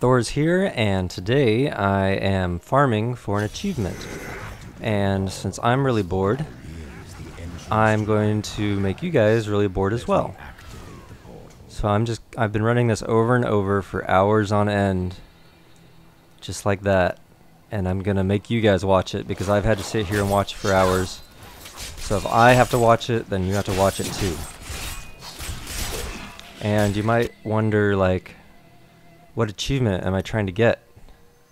Thor's here, and today I am farming for an achievement. And since I'm really bored, I'm going to make you guys really bored as well. So I've been running this over and over for hours on end, just like that. And I'm gonna make you guys watch it because I've had to sit here and watch it for hours. So if I have to watch it, then you have to watch it too. And you might wonder, like, what achievement am I trying to get?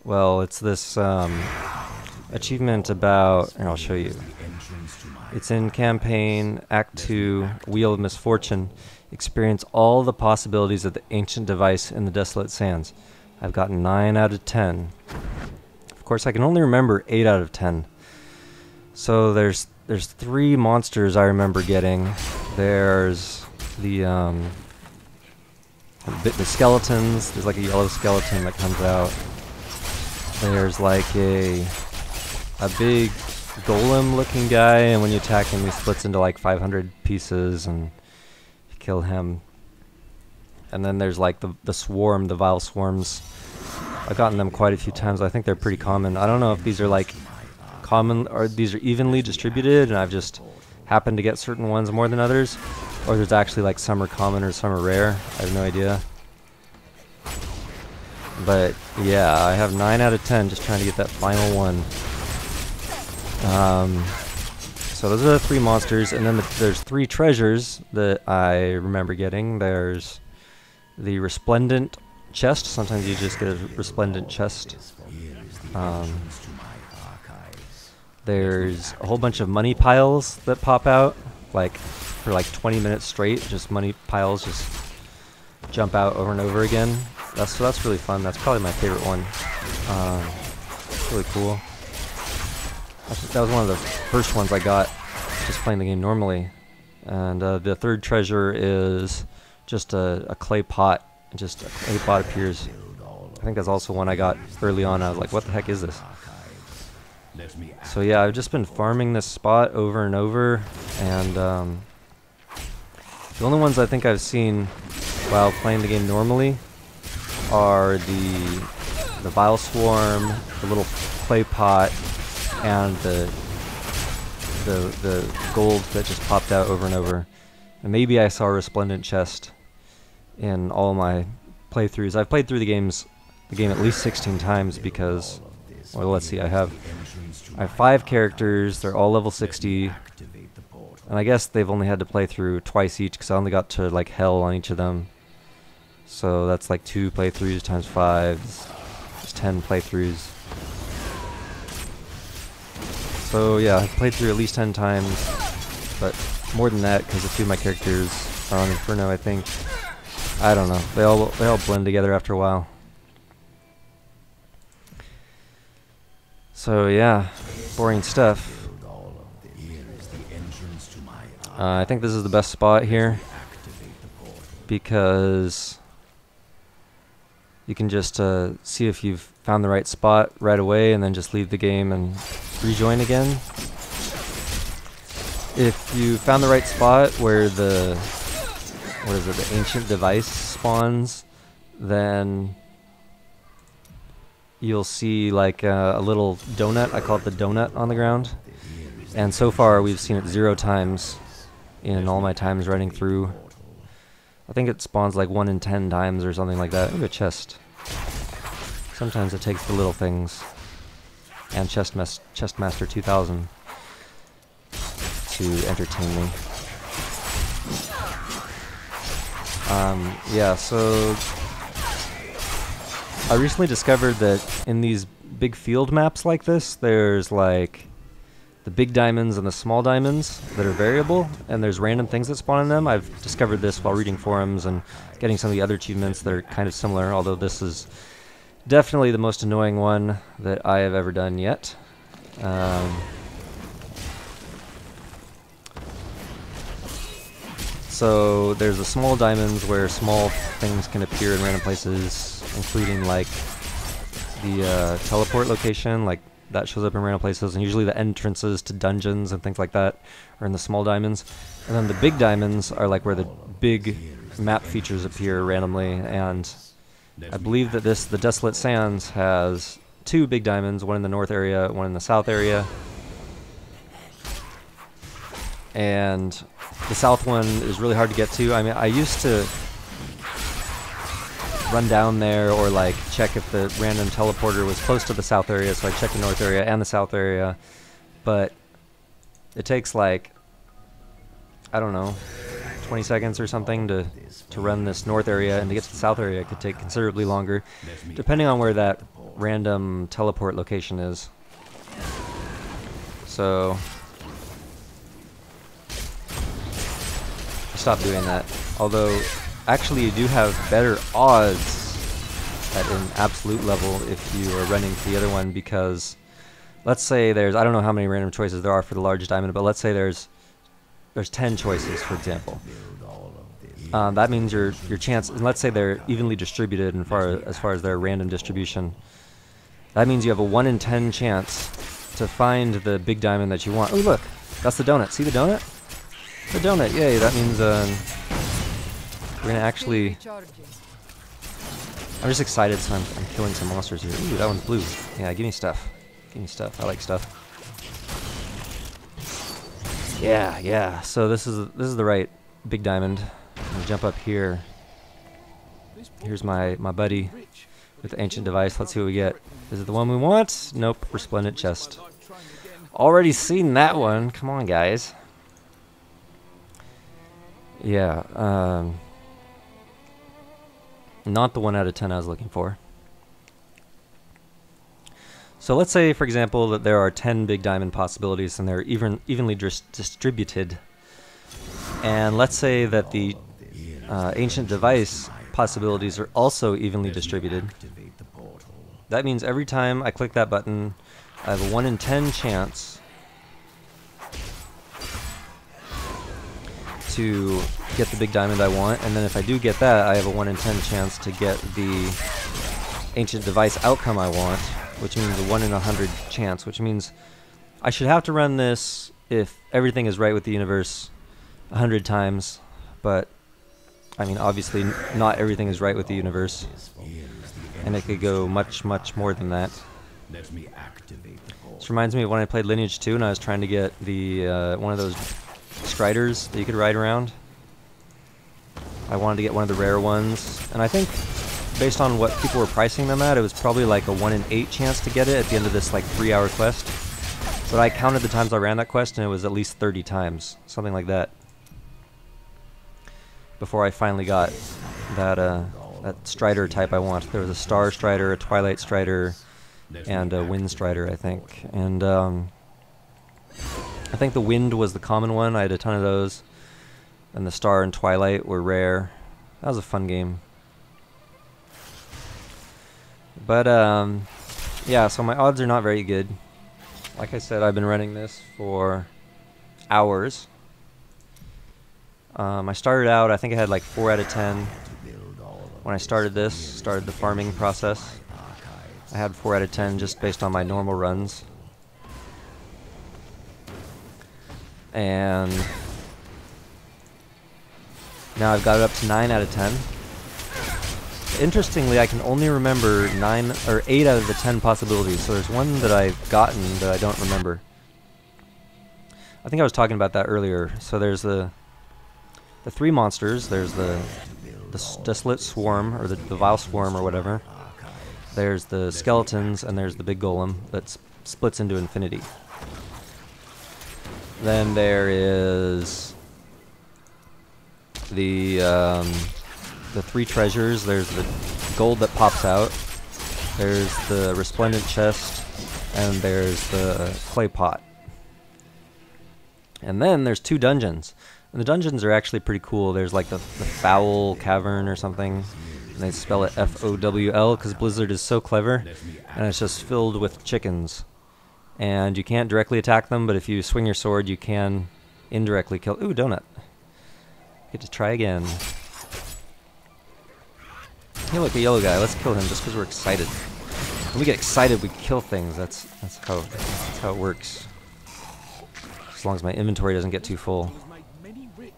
Well, it's this achievement about, and I'll show you. It's in campaign Act 2, Wheel of Misfortune. Experience all the possibilities of the ancient device in the Desolate Sands. I've gotten 9 out of 10. Of course, I can only remember 8 out of 10. So there's 3 monsters I remember getting. There's the skeletons. There's like a yellow skeleton that comes out. There's like a big golem looking guy, and when you attack him he splits into like 500 pieces and you kill him. And then there's like the swarm, the vile swarms. I've gotten them quite a few times. I think they're pretty common. I don't know if these are like common or these are evenly distributed and I've just happened to get certain ones more than others, or there's actually like some are common or some are rare. I have no idea. But yeah, I have 9 out of 10 just trying to get that final one. So those are the 3 monsters, and then there's 3 treasures that I remember getting. There's the resplendent chest. Sometimes you just get a resplendent chest. There's a whole bunch of money piles that pop out, like for like 20 minutes straight. Just money piles just jump out over and over again. That's really fun. That's probably my favorite one. It's really cool. That was one of the first ones I got just playing the game normally. And the 3rd treasure is just a clay pot. Just a clay pot appears. I think that's also one I got early on. I was like, what the heck is this? So yeah, I've just been farming this spot over and over, and the only ones I think I've seen while playing the game normally are the vile swarm, the little clay pot, and the gold that just popped out over and over. And maybe I saw a resplendent chest in all my playthroughs. I've played through the game at least 16 times because, well, let's see, I have 5 characters. They're all level 60, and I guess they've only had to play through twice each because I only got to like hell on each of them. So that's like 2 playthroughs times 5. It's 10 playthroughs. So yeah, I've played through at least 10 times, but more than that because a few of my characters are on Inferno, I think. I don't know. They all blend together after a while. So yeah, boring stuff. I think this is the best spot here because you can just see if you've found the right spot right away and then just leave the game and rejoin again. If you found the right spot where the ancient device spawns, then you'll see like a little donut. I call it the donut on the ground. And so far we've seen it 0 times in all my times running through. I think it spawns like 1 in 10 times or something like that. Ooh, a chest. Sometimes it takes the little things and Chestmaster 2000 to entertain me. Yeah, so I recently discovered that in these big field maps like this, there's like the big diamonds and the small diamonds that are variable, and there's random things that spawn in them. I've discovered this while reading forums and getting some of the other achievements that are kind of similar, although this is definitely the most annoying one that I have ever done yet. So there's the small diamonds where small things can appear in random places, including like the teleport location, like that shows up in random places, and usually the entrances to dungeons and things like that are in the small diamonds. And then the big diamonds are like where the big map features appear randomly, and I believe that the Desolate Sands has 2 big diamonds, one in the north area, one in the south area. And the south one is really hard to get to. I mean, I used to run down there or like check if the random teleporter was close to the south area, so I check the north area and the south area. But it takes like, I don't know, 20 seconds or something to run this north area, and to get to the south area it could take considerably longer, depending on where that random teleport location is. So stop doing that. Although actually you do have better odds at an absolute level if you are running to the other one, because let's say there's, I don't know how many random choices there are for the large diamond, but let's say there's 10 choices, for example. That means your chance, and let's say they're evenly distributed as far as their random distribution. That means you have a 1 in 10 chance to find the big diamond that you want. Oh look, that's the donut. See the donut? The donut, yay, that means we're gonna actually... I'm just excited, so I'm killing some monsters here. Ooh, that one's blue. Yeah, give me stuff. Give me stuff, I like stuff. Yeah, so this is the right big diamond. I'm gonna jump up here. Here's my buddy with the ancient device. Let's see what we get. Is it the one we want? Nope, resplendent chest. Already seen that one, come on guys. Yeah, not the 1 out of 10 I was looking for. So let's say, for example, that there are 10 big diamond possibilities and they're evenly distributed. And let's say that the ancient device possibilities are also evenly distributed. That means every time I click that button, I have a 1 in 10 chance to get the big diamond I want, and then if I do get that, I have a 1 in 10 chance to get the ancient device outcome I want, which means a 1 in 100 chance, which means I should have to run this if everything is right with the universe 100 times, but I mean obviously not everything is right with the universe, and it could go much more than that. This reminds me of when I played Lineage 2 and I was trying to get the one of those striders that you could ride around. I wanted to get one of the rare ones, and I think based on what people were pricing them at, it was probably like a 1 in 8 chance to get it at the end of this like 3-hour quest. But I counted the times I ran that quest and it was at least 30 times, something like that, before I finally got that that strider type I want. There was a star strider, a twilight strider, and a wind strider, I think. And I think the wind was the common one. I had a ton of those, and the star and twilight were rare. That was a fun game. But yeah, so my odds are not very good. Like I said, I've been running this for hours. I started out, I think I had like 4 out of 10 when I started the farming process. I had 4 out of 10 just based on my normal runs. And now I've got it up to 9 out of 10. Interestingly, I can only remember 9 or 8 out of the 10 possibilities. So there's one that I've gotten that I don't remember. I think I was talking about that earlier. So there's the 3 monsters. There's the Desolate Swarm, or the Vile Swarm, or whatever. There's the skeletons, and there's the big golem that splits into infinity. Then there is the 3 treasures. There's the gold that pops out. There's the resplendent chest, and there's the clay pot. And then there's 2 dungeons. And the dungeons are actually pretty cool. There's like the Fowl Cavern or something. And they spell it F-O-W-L because Blizzard is so clever. And it's just filled with chickens. And you can't directly attack them, but if you swing your sword, you can indirectly kill... Ooh, donut. Get to try again. Hey, look, a yellow guy. Let's kill him just because we're excited. When we get excited, we kill things. That's how it works. As long as my inventory doesn't get too full.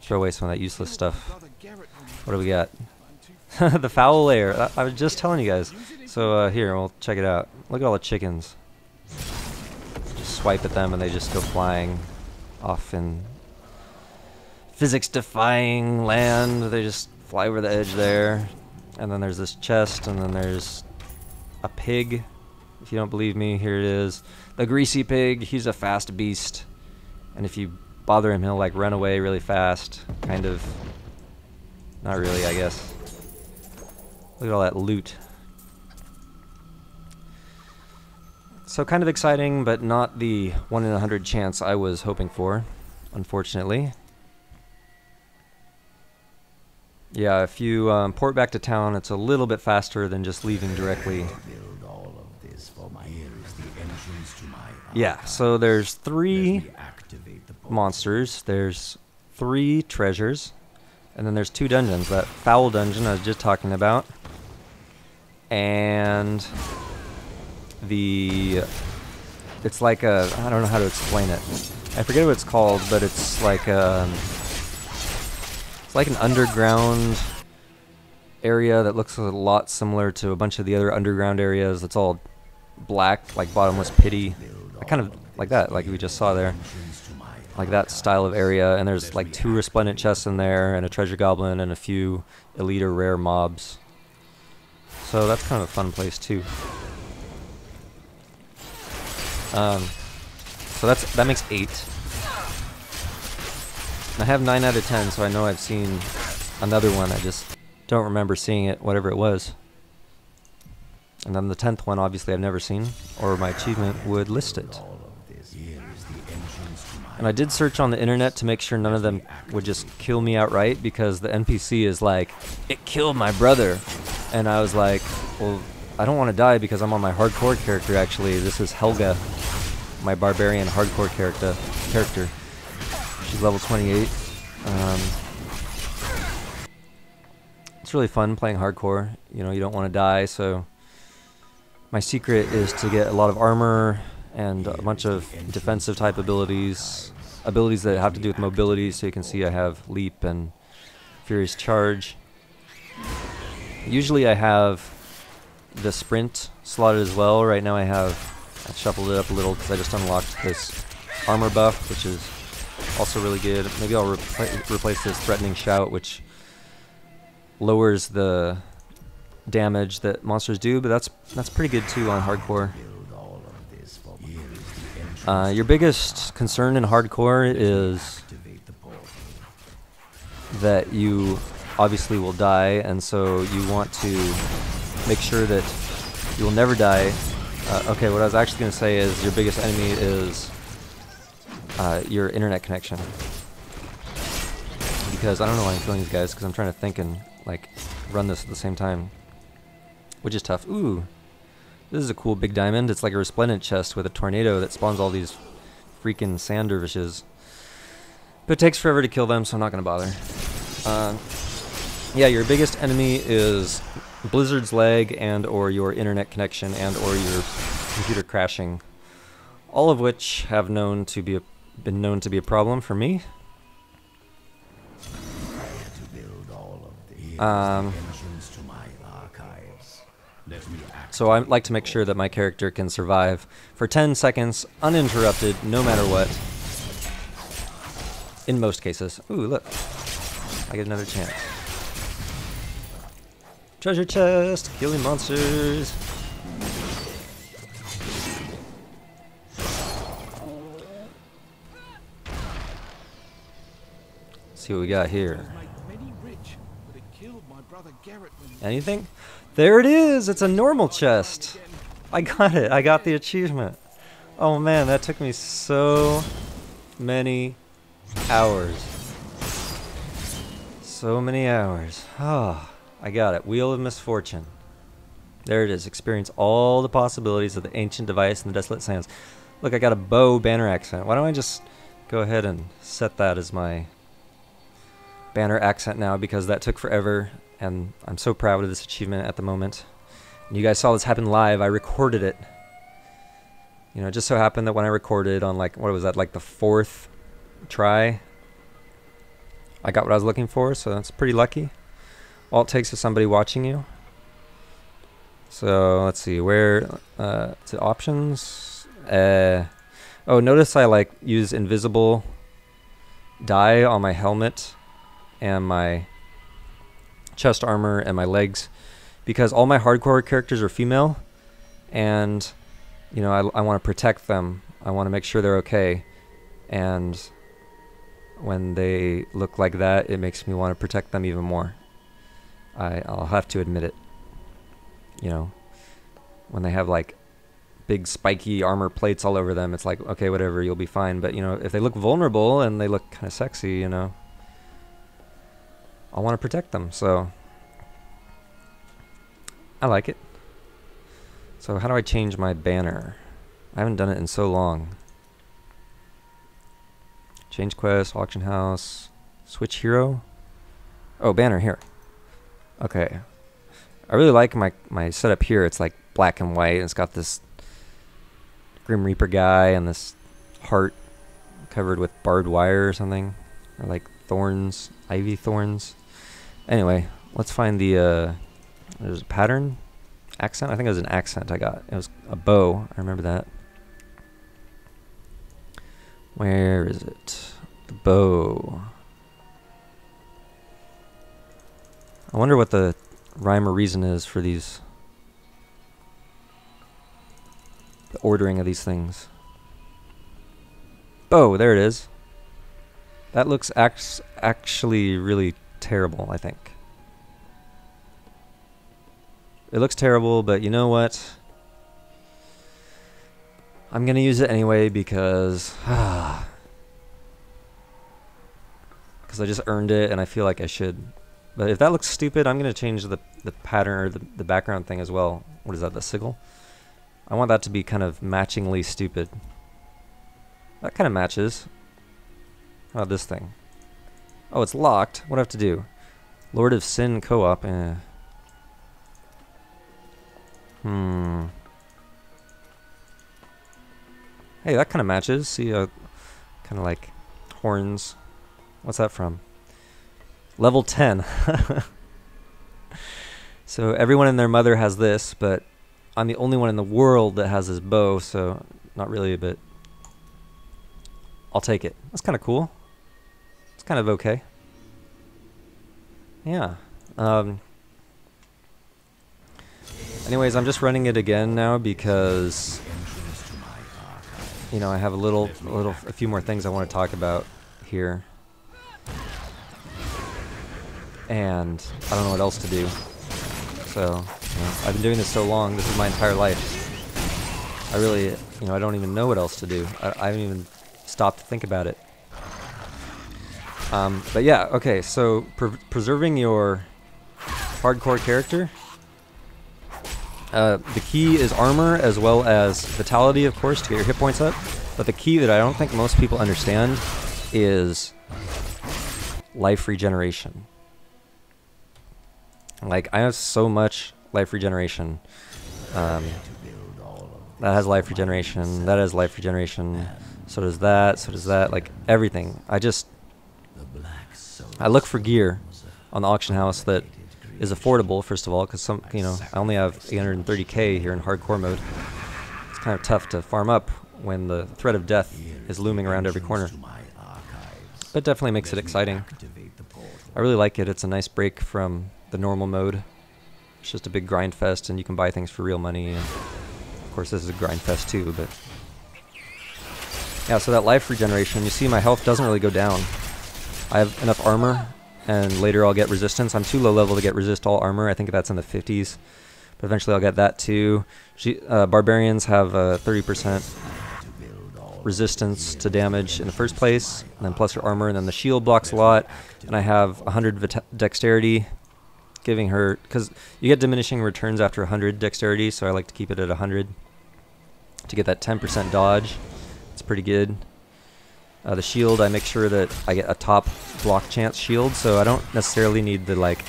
Throw away some of that useless stuff. What do we got? The foul lair. I was just telling you guys. So here, we'll check it out. Look at all the chickens. Just swipe at them and they just go flying off in physics-defying land. They just fly over the edge there. And then there's this chest, and then there's a pig. If you don't believe me, here it is. The greasy pig. He's a fast beast. And if you bother him, he'll like run away really fast. Kind of. Not really, I guess. Look at all that loot. So kind of exciting, but not the 1 in 100 chance I was hoping for, unfortunately. Yeah, if you port back to town, it's a little bit faster than just leaving directly. Yeah, so there's 3 monsters, there's 3 treasures, and then there's 2 dungeons. That foul dungeon I was just talking about, and it's like a, I don't know how to explain it. I forget what it's called, but it's like an underground area that looks a lot similar to a bunch of the other underground areas. It's all black, like bottomless pity. Kind of like that, like we just saw there. Like that style of area, and there's like 2 resplendent chests in there, and a treasure goblin, and a few elite or rare mobs. So that's kind of a fun place too. So that makes 8. I have 9 out of 10, so I know I've seen another one. I just don't remember seeing it, whatever it was. And then the 10th one, obviously, I've never seen, or my achievement would list it. And I did search on the internet to make sure none of them would just kill me outright, because the NPC is like, it killed my brother. And I was like, well, I don't want to die because I'm on my hardcore character, actually. This is Helga, my barbarian hardcore character. She's level 28. It's really fun playing hardcore. You know, you don't want to die, so my secret is to get a lot of armor and a bunch of defensive type abilities that have to do with mobility. So you can see I have leap and furious charge. Usually I have the sprint slotted as well. Right now I've shuffled it up a little because I just unlocked this armor buff, which is also really good. Maybe I'll replace this threatening shout, which lowers the damage that monsters do, but that's pretty good too on hardcore. Your biggest concern in hardcore is that you obviously will die, and so you want to make sure that you will never die. Okay, what I was actually going to say is your biggest enemy is your internet connection. Because I don't know why I'm killing these guys, because I'm trying to think and like run this at the same time, which is tough. Ooh, this is a cool big diamond. It's like a resplendent chest with a tornado that spawns all these freaking sand dervishes. But it takes forever to kill them, so I'm not going to bother. Yeah, your biggest enemy is Blizzard's lag and or your internet connection and or your computer crashing. All of which have been known to be a problem for me. So I like to make sure that my character can survive for 10 seconds uninterrupted, no matter what. In most cases. Ooh, look. I get another chance. Treasure chest, killing monsters. Let's see what we got here. Anything? There it is! It's a normal chest! I got it! I got the achievement! Oh man, that took me so many hours. So many hours. Ah, I got it. Wheel of Misfortune. There it is. Experience all the possibilities of the ancient device in the Desolate Sands. Look, I got a bow banner accent. Why don't I just go ahead and set that as my banner accent now, because that took forever. And I'm so proud of this achievement at the moment. And you guys saw this happen live. I recorded it. You know, it just so happened that when I recorded on, like, what was that, like the 4th try, I got what I was looking for, so that's pretty lucky. All it takes is somebody watching you. So let's see, where to options. Oh, notice I like use invisible dye on my helmet and my chest armor and my legs, because all my hardcore characters are female, and you know I want to protect them. I want to make sure they're okay, and when they look like that, it makes me want to protect them even more. I'll have to admit it. You know, when they have like big spiky armor plates all over them, it's like, okay, whatever, you'll be fine. But you know, if they look vulnerable and they look kind of sexy, you know, I want to protect them. So I like it. So how do I change my banner? I haven't done it in so long. Change quest, auction house, switch hero. Oh, banner here. Okay. I really like my setup here. It's like black and white, and it's got this Grim Reaper guy and this heart covered with barbed wire or something, or like thorns, ivy thorns. Anyway, let's find the there's a pattern accent. I think it was an accent I got. It was a bow. I remember that. Where is it? The bow. I wonder what the rhyme or reason is for these, the ordering of these things. Bow, there it is. That looks actually really terrible, I think. It looks terrible, but you know what? I'm gonna use it anyway because I just earned it and I feel like I should. But if that looks stupid, I'm going to change the pattern or the background thing as well. What is that, the sigil? I want that to be kind of matchingly stupid. That kind of matches. How about this thing? Oh, it's locked. What do I have to do? Lord of Sin co-op. Hey, that kind of matches. See, kind of like horns. What's that from? Level 10. So everyone and their mother has this, but I'm the only one in the world that has this bow, so not really, but I'll take it. That's kind of cool. It's kind of okay. Yeah. Anyways, I'm just running it again now because, you know, I have a few more things I want to talk about here. And I don't know what else to do. So, you know, I've been doing this so long, this is my entire life. I really, you know, I don't even know what else to do. I haven't even stopped to think about it. But yeah, okay, so preserving your hardcore character. The key is armor as well as vitality, of course, to get your hit points up. But the key that I don't think most people understand is life regeneration. Like, I have so much life regeneration. That has life regeneration, that has life regeneration, so does that, like, everything. I look for gear on the auction house that is affordable, first of all, because you know, I only have 830k here in hardcore mode. It's kind of tough to farm up when the threat of death is looming around every corner. But definitely makes it exciting. I really like it. It's a nice break from the normal mode. It's just a big grind fest, and you can buy things for real money. And of course, this is a grind fest too. But yeah, so that life regeneration. You see, my health doesn't really go down. I have enough armor, and later I'll get resistance. I'm too low level to get resist all armor. I think that's in the 50s, but eventually I'll get that too. Barbarians have 30% resistance to damage in the first place, and then plus your armor, and then the shield blocks a lot. And I have 100 dexterity, giving her, because you get diminishing returns after 100 dexterity, so I like to keep it at 100 to get that 10% dodge. It's pretty good. The shield, I make sure that I get a top block chance shield, so I don't necessarily need the like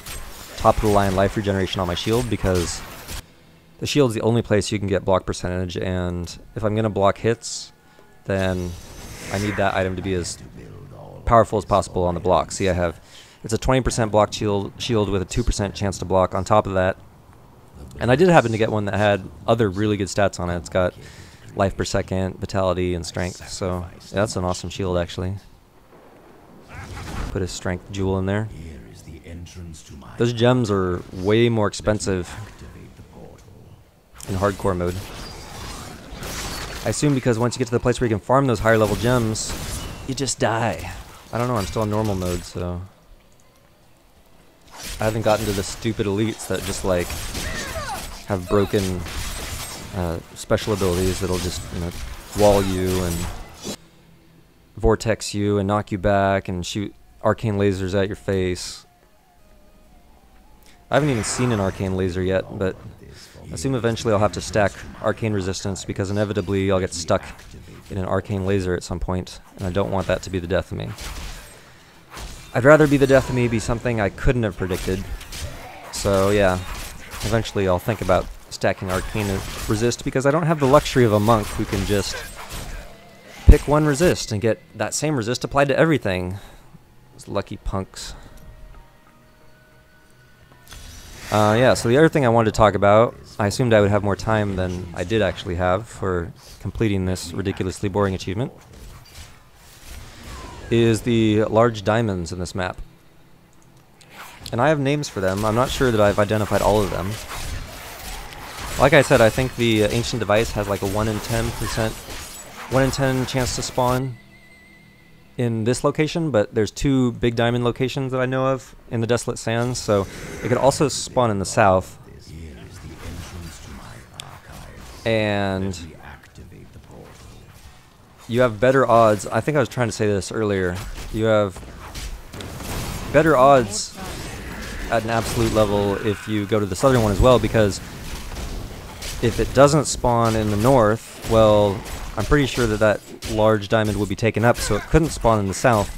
top of the line life regeneration on my shield, because the shield's the only place you can get block percentage, and if I'm gonna block hits, then I need that item to be as powerful as possible on the block. See, I have It's a 20% block shield with a 2% chance to block on top of that. And I did happen to get one that had other really good stats on it. It's got life per second, vitality, and strength. So yeah, that's an awesome shield, actually. Put a strength jewel in there. Those gems are way more expensive in hardcore mode. I assume because once you get to the place where you can farm those higher level gems, you just die. I don't know, I'm still in normal mode, so I haven't gotten to the stupid elites that just like have broken special abilities that'll just, you know, wall you and vortex you and knock you back and shoot arcane lasers at your face. I haven't even seen an arcane laser yet, but I assume eventually I'll have to stack arcane resistance because inevitably I'll get stuck in an arcane laser at some point, and I don't want that to be the death of me. I'd rather be the death of me be something I couldn't have predicted. So yeah, eventually I'll think about stacking arcane resist because I don't have the luxury of a monk who can just pick one resist and get that same resist applied to everything. Those lucky punks. Yeah, so the other thing I wanted to talk about, I assumed I would have more time than I did actually have for completing this ridiculously boring achievement, is the large diamonds in this map. And I have names for them. I'm not sure that I've identified all of them. Like I said, I think the ancient device has like a 1 in 10%, 1 in 10 chance to spawn in this location, but there's 2 big diamond locations that I know of in the Desolate Sands, so it could also spawn in the south. And you have better odds. I think I was trying to say this earlier. You have better odds at an absolute level if you go to the southern one as well, because if it doesn't spawn in the north, well, I'm pretty sure that that large diamond would be taken up, so it couldn't spawn in the south.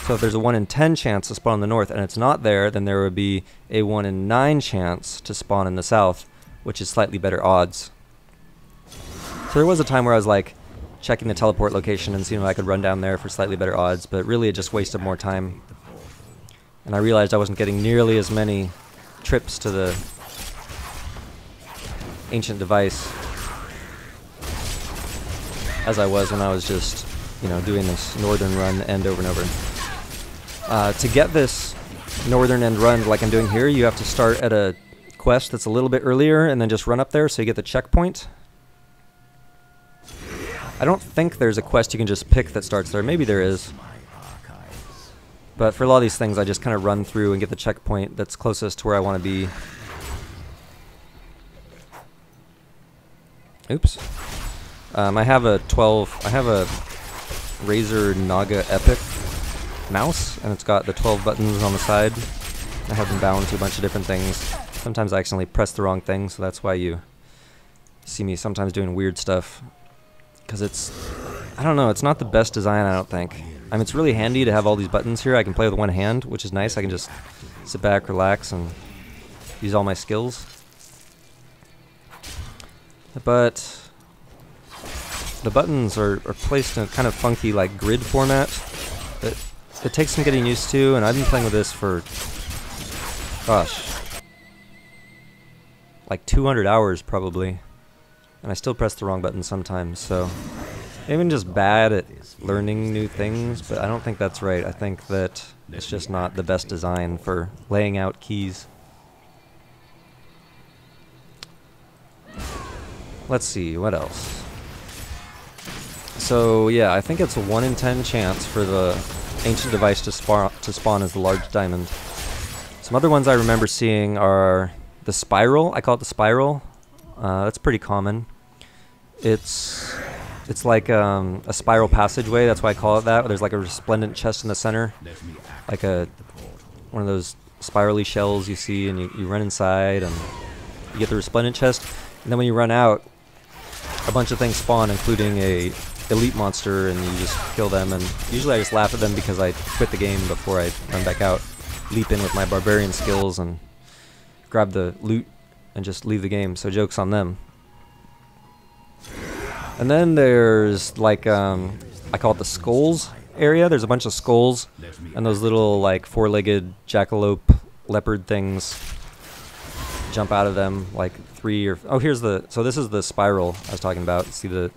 So if there's a 1 in 10 chance to spawn in the north and it's not there, then there would be a 1 in 9 chance to spawn in the south, which is slightly better odds. So there was a time where I was like checking the teleport location and seeing if I could run down there for slightly better odds, but really it just wasted more time. And I realized I wasn't getting nearly as many trips to the ancient device as I was when I was just, you know, doing this northern run end over and over. To get this northern end run like I'm doing here, you have to start at a quest that's a little bit earlier and then just run up there so you get the checkpoint. I don't think there's a quest you can just pick that starts there. Maybe there is. But for a lot of these things, I just kind of run through and get the checkpoint that's closest to where I want to be. Oops. I have a Razer Naga Epic mouse, and it's got the 12 buttons on the side. I have them bound to a bunch of different things. Sometimes I accidentally press the wrong thing, so that's why you see me sometimes doing weird stuff. Because it's, I don't know, it's not the best design, I don't think. I mean, it's really handy to have all these buttons here. I can play with one hand, which is nice. I can just sit back, relax, and use all my skills. But the buttons are placed in a kind of funky, like, grid format that it takes some getting used to, and I've been playing with this for, gosh, like 200 hours probably. And I still press the wrong button sometimes, so maybe I'm just bad at learning new things, but I don't think that's right. I think that it's just not the best design for laying out keys. Let's see, what else? So yeah, I think it's a 1 in 10 chance for the ancient device to spawn as the large diamond. Some other ones I remember seeing are the spiral. I call it the spiral. That's pretty common. It's like a spiral passageway. That's why I call it that. There's like a resplendent chest in the center, like one of those spirally shells you see, and you run inside and you get the resplendent chest. And then when you run out, a bunch of things spawn, including a elite monster, and you just kill them. And usually I just laugh at them because I quit the game before I run back out, leap in with my barbarian skills and grab the loot and just leave the game, so joke's on them. And then there's like, I call it the skulls area, there's a bunch of skulls and those little like four-legged jackalope leopard things jump out of them, like 3 or here's the, so this is the spiral I was talking about. See the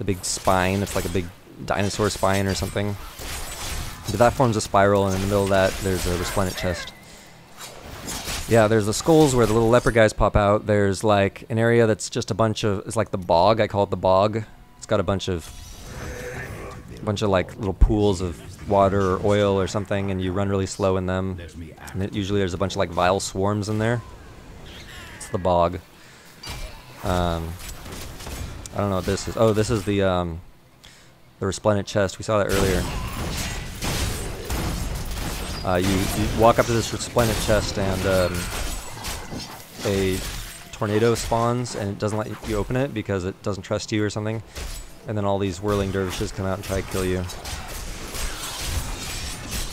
big spine? It's like a big dinosaur spine or something. But that forms a spiral, and in the middle of that there's a resplendent chest. Yeah, there's the skulls where the little leopard guys pop out. There's like an area that's just a bunch of, it's like the bog. I call it the bog. It's got a bunch of like little pools of water or oil or something, and you run really slow in them. And usually there's a bunch of like vile swarms in there. It's the bog. I don't know what this is. Oh, this is the resplendent chest. We saw that earlier. You walk up to this resplendent chest, and a tornado spawns, and it doesn't let you open it because it doesn't trust you or something. And then all these whirling dervishes come out and try to kill you.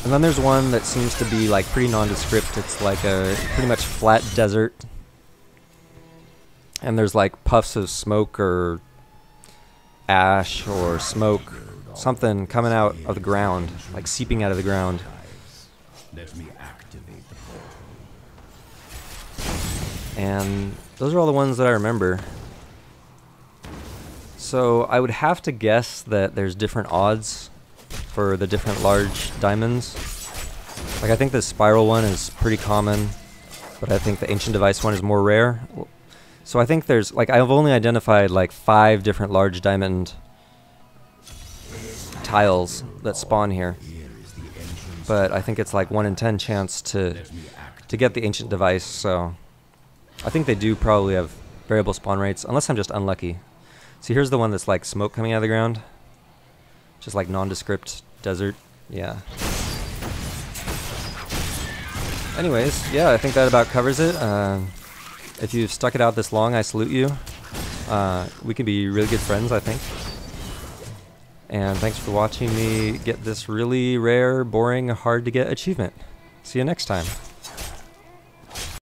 And then there's one that seems to be like pretty nondescript. It's like a pretty much flat desert. And there's like puffs of smoke or ash or smoke, something coming out of the ground, like seeping out of the ground. Let me activate the portal. And those are all the ones that I remember. So I would have to guess that there's different odds for the different large diamonds. Like I think the spiral one is pretty common, but I think the ancient device one is more rare. So I think there's, like, I've only identified like 5 different large diamond tiles that spawn here. But I think it's like 1 in 10 chance to get the ancient device, so I think they do probably have variable spawn rates, unless I'm just unlucky. See, here's the one that's like smoke coming out of the ground. Just like nondescript desert. Yeah. Anyways, yeah, I think that about covers it. If you've stuck it out this long, I salute you. We can be really good friends, I think. And thanks for watching me get this really rare, boring, hard to get achievement. See you next time.